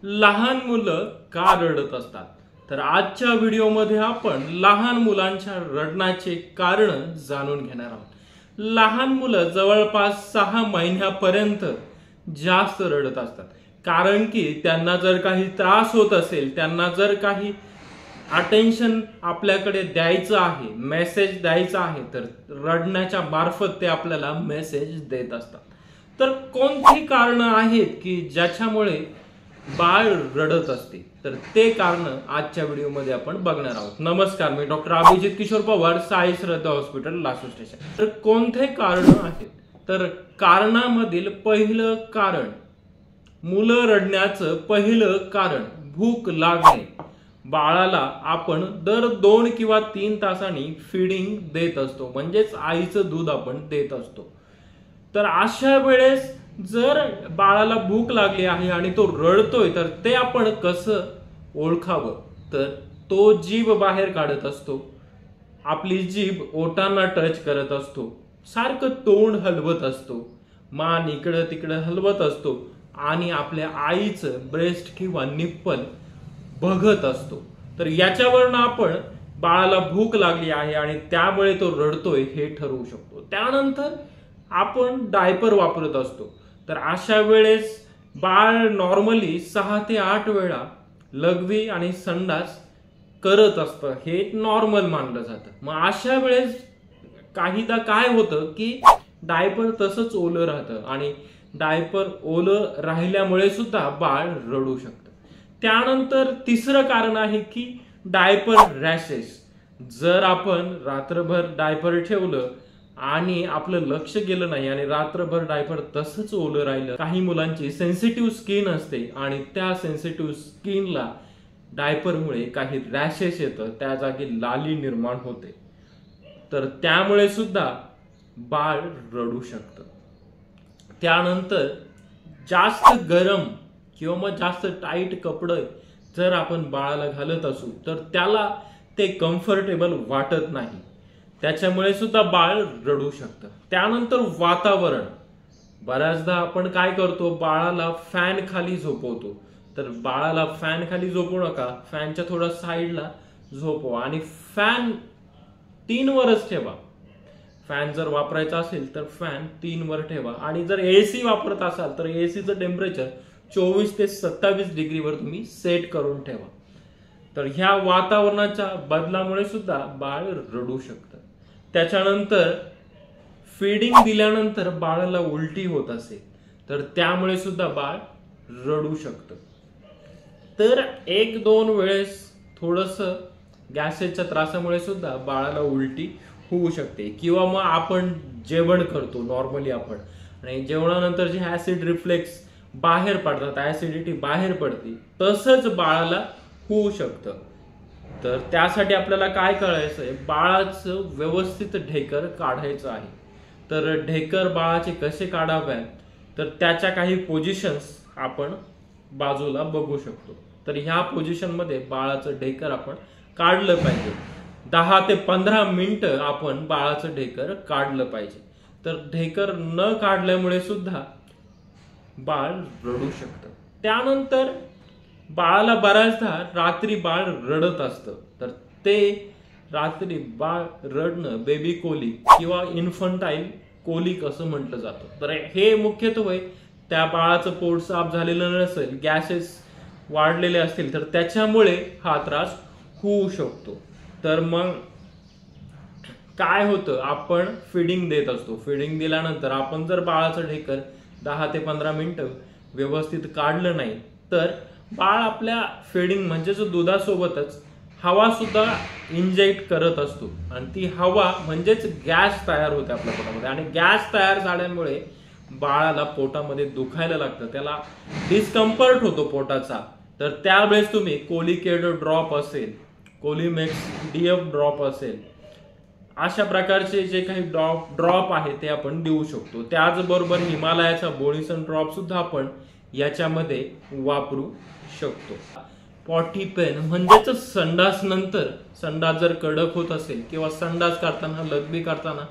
लहान मुलं का रडत असतात? तर आजच्या व्हिडिओमध्ये आपण लहान मुलांच्या रडण्याचे कारण जाणून घेणार आहोत. लहान मुलं जवळपास 6 महिन्यापर्यंत जास्त रडत असतात, कारण की त्यांना जर काही त्रास होत असेल, त्यांना जर काही अटेन्शन आपल्याकडे द्यायचं आहे, मेसेज द्यायचा आहे, तर रडण्याच्या मार्फत ते आपल्याला मेसेज देत असतात. तर कोणती कारण आहेत की ज्याच्यामुळे बाळ रडत असते? तर ते कारण आजच्या व्हिडिओमध्ये आपण बघणार आहोत. नमस्कार, मी डॉक्टर अभिजित किशोर पवार, साई श्रद्धा हॉस्पिटल, लासूर स्टेशन. तर कोणते कारण आहेत? तर कारणामधील पहिलं कारण, मुलं रडण्याचं पहिलं कारण भूक लागणे. बाळाला आपण दर 2 किंवा 3 तासांनी फीडिंग देत असतो, म्हणजेच आईचं दूध आपण देत असतो. तर अशा वेळेस जर बाळाला भूक लागली आहे आणि तो रडतोय, तर ते आपण कसं ओळखावं? तर तो जीभ बाहेर काढत असतो, आपली जीभ ओठांना टच करत असतो, सारखं तोंड हलवत असतो, मान इकडं तिकडं हलवत असतो आणि आपल्या आईचं ब्रेस्ट किंवा निप्पल बघत असतो. तर याच्यावरनं आपण बाळाला भूक लागली आहे आणि त्यामुळे तो रडतोय हे ठरवू शकतो. त्यानंतर आपण डायपर वापरत असतो, तर अशा वेळेस बाळ नॉर्मली 6 ते 8 वेळा लघवी आणि संडास करत असतं, हे नॉर्मल मानलं जातं. मग अशा वेळेस काहीदा काय होतं की डायपर तसंच ओलं राहतं आणि डायपर ओलं राहिल्यामुळे सुद्धा बाळ रडू शकतं. त्यानंतर तिसरं कारण आहे की डायपर रॅशेस. जर आपण रात्रभर डायपर ठेवलं आणि आपलं लक्ष गेलं नाही आणि रात्रभर डायपर तसंच ओलं राहिलं, काही मुलांची सेन्सिटिव्ह स्किन असते आणि त्या सेन्सिटिव्ह स्किनला डायपरमुळे काही रॅशेस येतं, त्या जागी लाली निर्माण होते, तर त्यामुळे सुद्धा बाळ रडू शकतं. त्यानंतर जास्त गरम किंवा मग जास्त टाईट कपडे जर आपण बाळाला घालत असू, तर त्याला ते कम्फर्टेबल वाटत नाही, त्याच्यामुळे सुद्धा बाळ रडू शकतं. त्यानंतर वातावरण. बऱ्याचदा आपण काय करतो, बाळाला फॅन खाली झोपवतो. तर बाळाला फॅन खाली झोपवू नका, फॅनच्या थोडा साईडला झोपवा आणि फॅन 3 वरच ठेवा. फॅन जर वापरायचा असेल तर फॅन 3 वर ठेवा आणि जर एसी वापरत असाल तर एसीचं टेम्परेचर 24 ते 27 डिग्रीवर तुम्ही सेट करून ठेवा. तर ह्या वातावरणाच्या बदलामुळे सुद्धा बाळ रडू शकतं. त्याच्यानंतर फीडिंग दिल्यानंतर बाळाला उलटी होत असेल, तर त्यामुळे सुद्धा बाळ रडू शकतं. तर 1-2 वेळेस थोडंसं गॅसेसच्या त्रासामुळे सुद्धा बाळाला उलटी होऊ शकते. किंवा मग आपण जेवण करतो नॉर्मली आपण, आणि जेवणानंतर जे ऍसिड रिफ्लेक्स बाहेर पडतात, ऍसिडिटी बाहेर पडते, तसंच बाळाला होऊ शकतं. तर त्यासाठी आपल्याला काय करायचंय, बाळाचं व्यवस्थित ढेकर काढायचं आहे. तर ढेकर बाळाचे कसे काढावे, तर त्याच्या काही पोझिशन्स आपण बाजूला बघू शकतो. तर ह्या पोझिशनमध्ये बाळाचं ढेकर आपण काढलं पाहिजे. 10 ते 15 मिनिटं आपण बाळाचं ढेकर काढलं पाहिजे. तर ढेकर न काढल्यामुळे सुद्धा बाळ रडू शकतं. त्यानंतर बाळाला बऱ्याचदा रात्री बाळ रडत असतं, तर ते रात्री बाळ रडणं बेबी कोलिक किंवा इन्फंटाईल कोलिक असं म्हटलं जातं. तर हे मुख्यत्वे त्या बाळाचं पोट साफ झालेलं नसेल, गॅसेस वाढलेले असतील, तर त्याच्यामुळे हा त्रास होऊ शकतो. तर मग काय होतं, आपण फिडिंग देत असतो, फिडिंग दिल्यानंतर आपण जर बाळाचं ढेकर 10 ते 15 मिनिटं व्यवस्थित काढलं नाही, तर बाळ आपल्या फिडिंग म्हणजेच दुधासोबतच हवा सुद्धा इंजेक्ट करत असतो आणि ती हवा म्हणजेच गॅस तयार होते आपल्या पोटामध्ये, आणि गॅस तयार झाल्यामुळे बाळाला पोटामध्ये दुखायला लागतं, त्याला डिस्कम्फर्ट होतो पोटाचा. तर त्यावेळेस तुम्ही कोलिकेड ड्रॉप असेल, कोलिमेक्स डीएफ ड्रॉप असेल, अशा प्रकारचे जे काही ड्रॉप आहे ते आपण देऊ शकतो. त्याचबरोबर हिमालयाचा बोलिसन ड्रॉप सुद्धा आपण याच्यामध्ये वापरू शकतो. पॉटी पेन म्हणजेच संडास नंतर संडास जर कडक होत असेल किंवा संडास काढताना, लघवी काढताना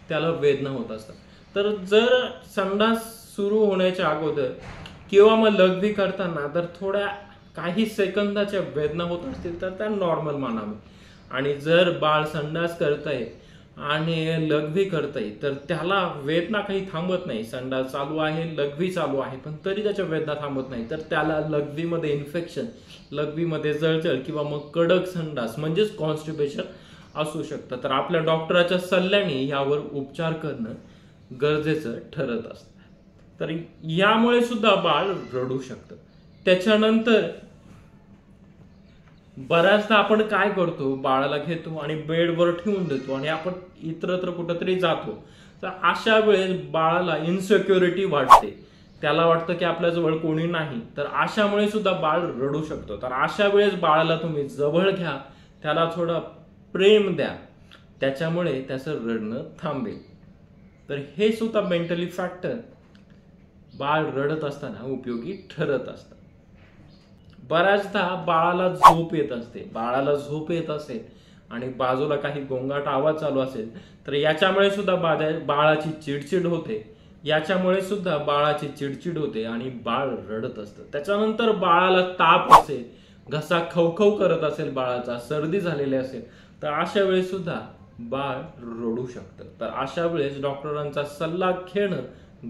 त्याला वेदना होत असतात, तर जर संडास सुरू होण्याच्या अगोदर किंवा मग लघवी करताना तर थोड्या काही सेकंदाच्या वेदना होत असतील तर त्या नॉर्मल मानावे. आणि जर बाळ संडास करतंय आणि लघवी करतंय तर त्याला वेदना काही थांबत नाही, संडास चालू आहे, लघवी चालू आहे, पण तरी त्याच्या वेदना थांबत नाही, तर त्याला लघवीमध्ये इन्फेक्शन, लघवीमध्ये जळजळ किंवा मग कडक संडास म्हणजेच कॉन्स्टिपेशन असू शकतं. तर आपल्या डॉक्टराच्या सल्ल्याने यावर उपचार करणं गरजेचं ठरत असतं. तर यामुळे सुद्धा बाळ रडू शकतं. त्याच्यानंतर बऱ्याचदा आपण काय करतो, बाळाला घेतो आणि बेडवर ठेवून देतो आणि आपण इतरत्र कुठंतरी जातो. तर अशा वेळेस बाळाला इन्सिक्युरिटी वाटते, त्याला वाटतं की आपल्याजवळ कोणी नाही, तर अशामुळे सुद्धा बाळ रडू शकतो. तर अशा वेळेस बाळाला तुम्ही जवळ घ्या, त्याला थोडं प्रेम द्या, त्याच्यामुळे त्याचं रडणं थांबेल. तर हे सुद्धा मेंटली फॅक्टर बाळ रडत असताना उपयोगी ठरत असतं. बऱ्याचदा बाळाला झोप येत असेल आणि बाजूला काही गोंगाट आवाज चालू असेल तर याच्यामुळे सुद्धा बाळाची चिडचिड होते आणि बाळ रडत असतं. त्याच्यानंतर बाळाला ताप असेल, घसा खवखव करत असेल, बाळाचा सर्दी झालेली असेल, तर अशा वेळेस सुद्धा बाळ रडू शकतं. तर अशा वेळेस डॉक्टरांचा सल्ला घेणं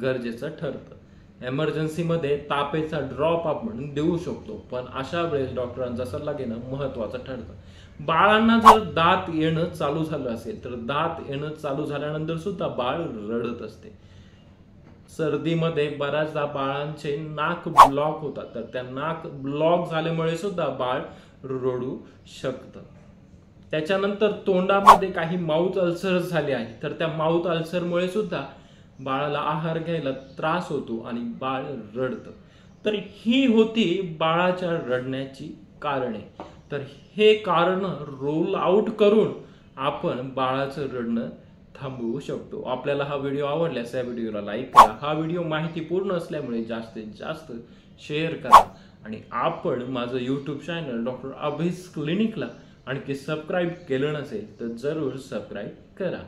गरजेचं ठरतं. एमर्जन्सीमध्ये तापेचा ड्रॉप आपण देऊ शकतो, पण अशा वेळेस डॉक्टरांचा सल्ला घेणं महत्वाचं ठरतं. बाळांना जर दात येणं चालू झालं असेल तर दात येणं चालू झाल्यानंतर सुद्धा बाळ रडत असते. सर्दीमध्ये बऱ्याचदा बाळांचे नाक ब्लॉक होतात, तर त्या नाक ब्लॉक झाल्यामुळे सुद्धा बाळ रडू शकतं. त्याच्यानंतर तोंडामध्ये काही माउथ अल्सर झाले आहे, तर त्या माउथ अल्सरमुळे सुद्धा बाळाला आहार घ्यायला त्रास होतो आणि बाळ रडतं. तर ही होती बाळाच्या रडण्याची कारणे. तर हे कारण रोल आउट करून आपण बाळाचं रडणं थांबवू शकतो. आपल्याला हा व्हिडिओ आवडल्यास या व्हिडिओला लाईक करा. हा व्हिडिओ माहितीपूर्ण असल्यामुळे जास्तीत जास्त शेअर करा आणि आपण माझं यूट्यूब चॅनल डॉक्टर अभीस क्लिनिकला आणखी सबस्क्राईब केलं नसेल तर जरूर सबस्क्राईब करा.